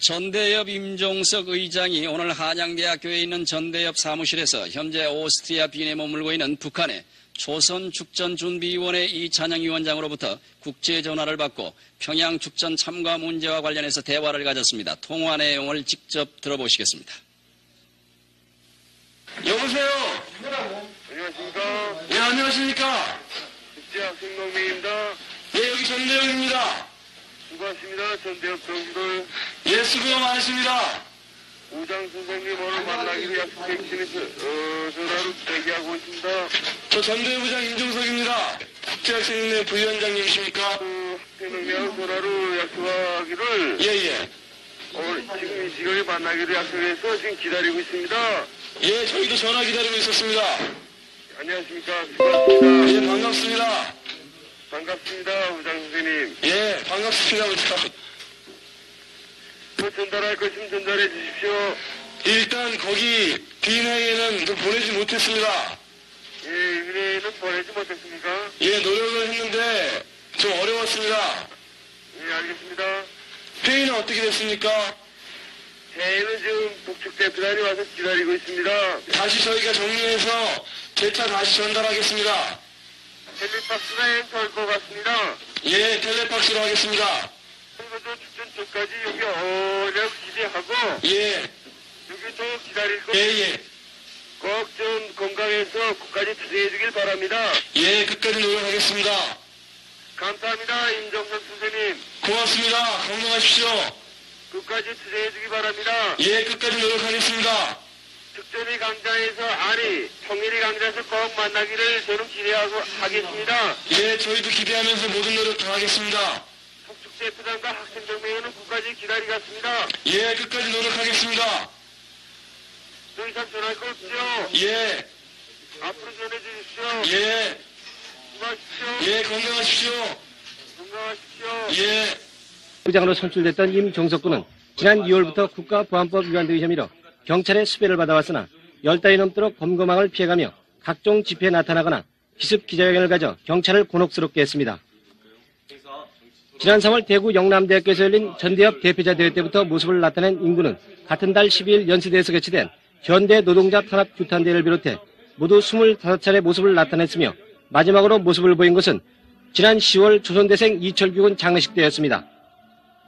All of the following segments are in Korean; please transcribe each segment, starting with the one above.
전대협 임종석 의장이 오늘 한양대학교에 있는 전대협 사무실에서 현재 오스트리아 빈에 머물고 있는 북한의 조선축전준비위원회 이찬영위원장으로부터 국제전화를 받고 평양축전 참가 문제와 관련해서 대화를 가졌습니다. 통화 내용을 직접 들어보시겠습니다. 여보세요. 안녕하십니까. 예, 안녕하십니까. 국제학생 동맹입니다. 예, 여기 전대협입니다. 수고하십니다. 전대협 동지들. 예, 수고 많으십니다. 우장 선생님 오늘 만나기로 약속해 주시면서 전화로 대기하고 있습니다. 저 전대협부장 임종석입니다. 국제학생회 부위원장님이십니까? 학생동맹하고 전화로 약속하기를 예. 오늘 지금 이 시간에 만나기로 약속해서 지금 기다리고 있습니다. 예, 저희도 전화 기다리고 있었습니다. 안녕하십니까. 수고하십니다. 예, 반갑습니다. 반갑습니다. 우장 선생님. 예, 반갑습니다, 부장. 뭐 전달할 것이면 전달해 주십시오. 일단 거기 비행에는 좀 보내지 못했습니다. 예, 의뢰는 보내지 못했습니까? 예, 노력을 했는데 좀 어려웠습니다. 예, 알겠습니다. 회의는 어떻게 됐습니까? 회의는 지금 북측 대표단이 와서 기다리고 있습니다. 다시 저희가 정리해서 재차 다시 전달하겠습니다. 텔레박스나 될것 같습니다. 예, 텔레박스로 하겠습니다. 그리고 저 축전 쪽까지 여기 오려고 기대하고 예, 여기도 기다릴 거 예. 꼭 좀 건강해서 끝까지 투쟁해 주길 바랍니다. 예, 끝까지 노력하겠습니다. 감사합니다. 임정선 선생님. 고맙습니다. 건강하십시오. 끝까지 투쟁해 주기 바랍니다. 예, 끝까지 노력하겠습니다. 특전이 강좌에서 아니 통일이 강좌에서 꼭 만나기를 저는 기대하고 하겠습니다. 예, 저희도 기대하면서 모든 노력 다하겠습니다. 북측 대표단과 학생정맹회는 끝까지 기다리겠습니다. 예, 끝까지 노력하겠습니다. 더 이상 전할 거 없죠? 예, 앞으로 전해주십시오. 예, 수고하십시오. 예, 건강하십시오. 건강하십시오. 예. 부장으로 선출됐던 임종석 군은 지난 2월부터 국가보안법 위반 등의 혐의로 경찰의 수배를 받아왔으나 10달이 넘도록 검거망을 피해가며 각종 집회에 나타나거나 기습 기자회견을 가져 경찰을 곤혹스럽게 했습니다. 지난 3월 대구 영남대학교에서 열린 전대협 대표자 대회 때부터 모습을 나타낸 임군은 같은 달 12일 연세대에서 개최된 현대 노동자 탄압 규탄대회를 비롯해 모두 25차례 모습을 나타냈으며 마지막으로 모습을 보인 것은 지난 10월 조선대생 이철규 군 장례식 때였습니다.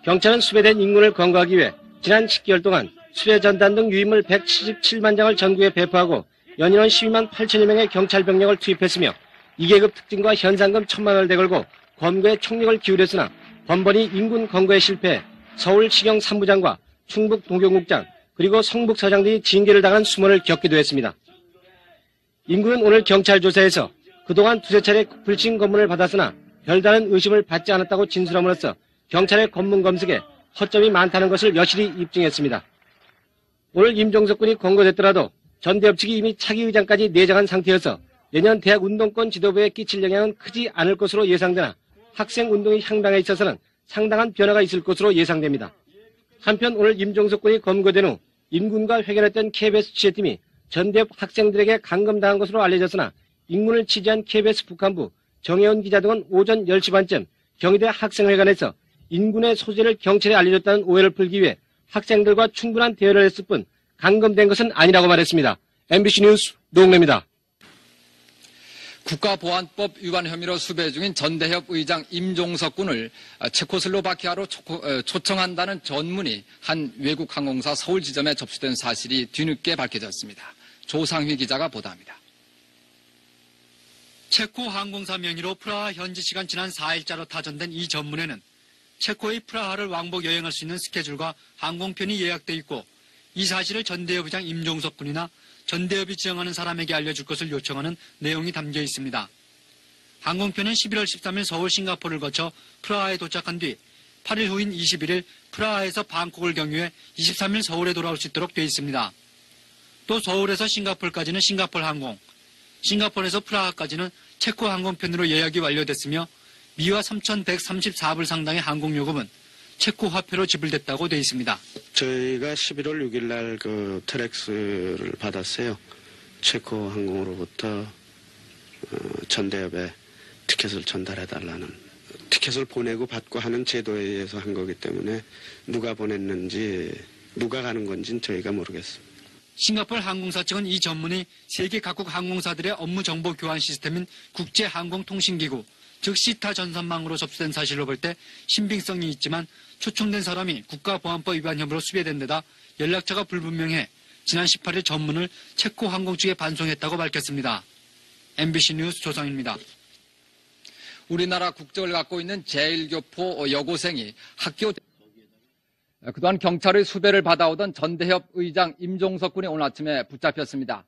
경찰은 수배된 임군을 검거하기 위해 지난 10개월 동안 수배전단 등 유인물 177만 장을 전국에 배포하고 연인원 12만 8천여 명의 경찰 병력을 투입했으며 2계급 특징과 현상금 1,000만 원을 대걸고 검거에 총력을 기울였으나 번번이 임군 검거에 실패해 서울시경 3부장과 충북 동경국장 그리고 성북서장 등이 징계를 당한 수모를 겪기도 했습니다. 임군은 오늘 경찰 조사에서 그동안 두세 차례 불신 검문을 받았으나 별다른 의심을 받지 않았다고 진술함으로써 경찰의 검문 검색에 허점이 많다는 것을 여실히 입증했습니다. 오늘 임종석 군이 검거됐더라도 전대협 측이 이미 차기 의장까지 내정한 상태여서 내년 대학 운동권 지도부에 끼칠 영향은 크지 않을 것으로 예상되나 학생 운동의 향방에 있어서는 상당한 변화가 있을 것으로 예상됩니다. 한편 오늘 임종석 군이 검거된 후 임군과 회견했던 KBS 취재팀이 전대협 학생들에게 감금당한 것으로 알려졌으나 임군을 취재한 KBS 북한부 정혜원 기자 등은 오전 10시 반쯤 경희대 학생회관에서 임군의 소재를 경찰에 알려줬다는 오해를 풀기 위해 학생들과 충분한 대화를 했을 뿐 감금된 것은 아니라고 말했습니다. MBC 뉴스 노웅래입니다. 국가보안법 위반 혐의로 수배 중인 전대협 의장 임종석 군을 체코슬로바키아로 초청한다는 전문이 한 외국 항공사 서울 지점에 접수된 사실이 뒤늦게 밝혀졌습니다. 조상휘 기자가 보도합니다. 체코 항공사 명의로 프라하 현지 시간 지난 4일자로 타전된 이 전문에는 체코의 프라하를 왕복 여행할 수 있는 스케줄과 항공편이 예약돼 있고 이 사실을 전대협 의장 임종석 군이나 전대협이 지정하는 사람에게 알려줄 것을 요청하는 내용이 담겨 있습니다. 항공편은 11월 13일 서울 싱가포르를 거쳐 프라하에 도착한 뒤 8일 후인 21일 프라하에서 방콕을 경유해 23일 서울에 돌아올 수 있도록 되어 있습니다. 또 서울에서 싱가포르까지는 싱가포르 항공, 싱가포르에서 프라하까지는 체코 항공편으로 예약이 완료됐으며 미화 3,134불 상당의 항공요금은 체코 화폐로 지불됐다고 되어 있습니다. 저희가 11월 6일 날 그 트랙스를 받았어요. 체코 항공으로부터 전대협에 티켓을 전달해달라는 티켓을 보내고 받고 하는 제도에 의해서 한 거기 때문에 누가 보냈는지 누가 가는 건지는 저희가 모르겠습니다. 싱가포르 항공사 측은 이 전문이 세계 각국 항공사들의 업무 정보 교환 시스템인 국제항공통신기구, 즉 시타 전산망으로 접수된 사실로 볼 때 신빙성이 있지만 초청된 사람이 국가보안법 위반 혐의로 수배된 데다 연락처가 불분명해 지난 18일 전문을 체코 항공 측에 반송했다고 밝혔습니다. MBC 뉴스 조상입니다. 우리나라 국적을 갖고 있는 제1교포 여고생이 그동안 경찰의 수배를 받아오던 전대협 의장 임종석 군이 오늘 아침에 붙잡혔습니다.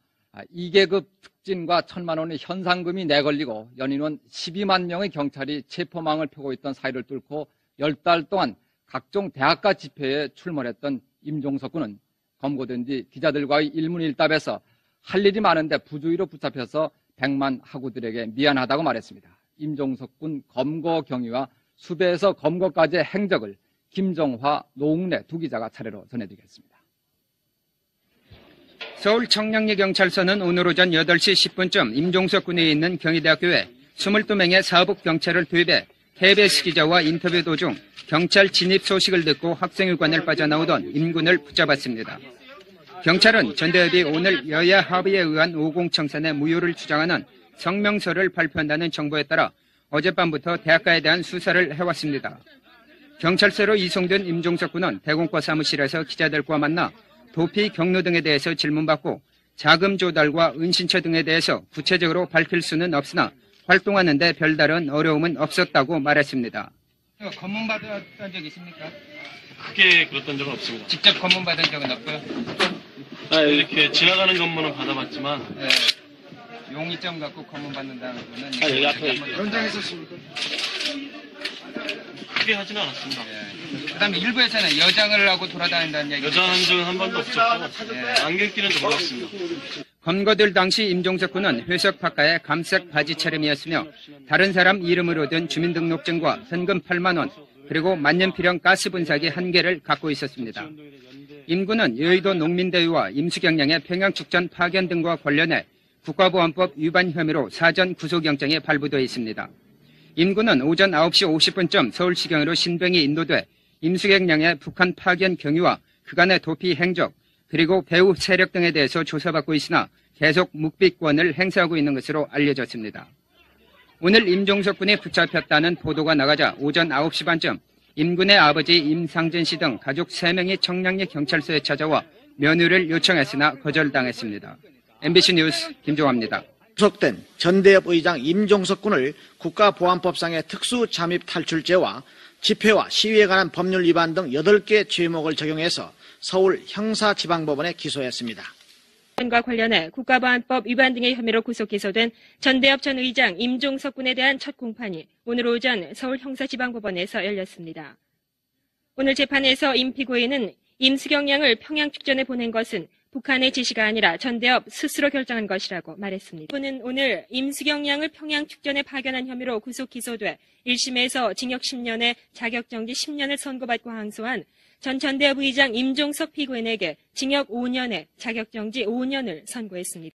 2계급 특진과 1,000만 원의 현상금이 내걸리고 연인원 12만 명의 경찰이 체포망을 펴고 있던 사이를 뚫고 10달 동안 각종 대학가 집회에 출몰했던 임종석 군은 검거된 뒤 기자들과의 일문일답에서 할 일이 많은데 부주의로 붙잡혀서 백만 학우들에게 미안하다고 말했습니다. 임종석 군 검거 경위와 수배에서 검거까지의 행적을 김정화, 노웅래 두 기자가 차례로 전해드리겠습니다. 서울 청량리 경찰서는 오늘 오전 8시 10분쯤 임종석 군에 있는 경희대학교에 22명의 사법 경찰을 투입해 KBS 기자와 인터뷰 도중 경찰 진입 소식을 듣고 학생회관을 빠져나오던 임 군을 붙잡았습니다. 경찰은 전대협이 오늘 여야 합의에 의한 50 청산의 무효를 주장하는 성명서를 발표한다는 정보에 따라 어젯밤부터 대학가에 대한 수사를 해왔습니다. 경찰서로 이송된 임종석 군은 대공과 사무실에서 기자들과 만나 도피 경로 등에 대해서 질문받고 자금 조달과 은신처 등에 대해서 구체적으로 밝힐 수는 없으나 활동하는 데 별다른 어려움은 없었다고 말했습니다. 검문 받았던 적 있습니까? 크게 그랬던 적은 없습니다. 직접 검문 받은 적은 없고요? 이렇게 지나가는 것만은 받아봤지만 네. 용의점 갖고 검문 받는다는 거는 여기 앞에 현장에 있었습니까? 크게 하지는 않았습니다. 그다음에 일부에서는 여장을 하고 돌아다닌다는 얘기. 여장한 적은 한 번도 없었고 안경 끼는 줄 몰랐습니다. 검거될 당시 임종석 군은 회석 파카에 감색 바지 차림이었으며 다른 사람 이름으로 든 주민등록증과 현금 8만 원 그리고 만년필형 가스 분사기 1개를 갖고 있었습니다. 임 군은 여의도 농민대회와 임수경량의 평양축전 파견 등과 관련해 국가보안법 위반 혐의로 사전 구속영장에 발부되어 있습니다. 임 군은 오전 9시 50분쯤 서울시경으로 신병이 인도돼 임수경량의 북한 파견 경위와 그간의 도피 행적 그리고 배후 세력 등에 대해서 조사받고 있으나 계속 묵비권을 행사하고 있는 것으로 알려졌습니다. 오늘 임종석 군이 붙잡혔다는 보도가 나가자 오전 9시 반쯤 임 군의 아버지 임상진 씨 등 가족 3명이 청량리 경찰서에 찾아와 면회를 요청했으나 거절당했습니다. MBC 뉴스 김종화입니다. 구속된 전대협 의장 임종석 군을 국가보안법상의 특수잠입 탈출죄와 집회와 시위에 관한 법률 위반 등 8개 죄목을 적용해서 서울 형사지방법원에 기소했습니다. 과 관련해 국가보안법 위반 등의 혐의로 구속 기소된 전대협 전 의장 임종석 군에 대한 첫 공판이 오늘 오전 서울 형사지방법원에서 열렸습니다. 오늘 재판에서 임 피고인은 임수경량을 평양 축전에 보낸 것은 북한의 지시가 아니라 전대협 스스로 결정한 것이라고 말했습니다. 그는 오늘 임수경량을 평양 축전에 파견한 혐의로 구속 기소돼 1심에서 징역 10년에 자격정지 10년을 선고받고 항소한 전 전대협 의장 임종석 피고인에게 징역 5년에 자격정지 5년을 선고했습니다.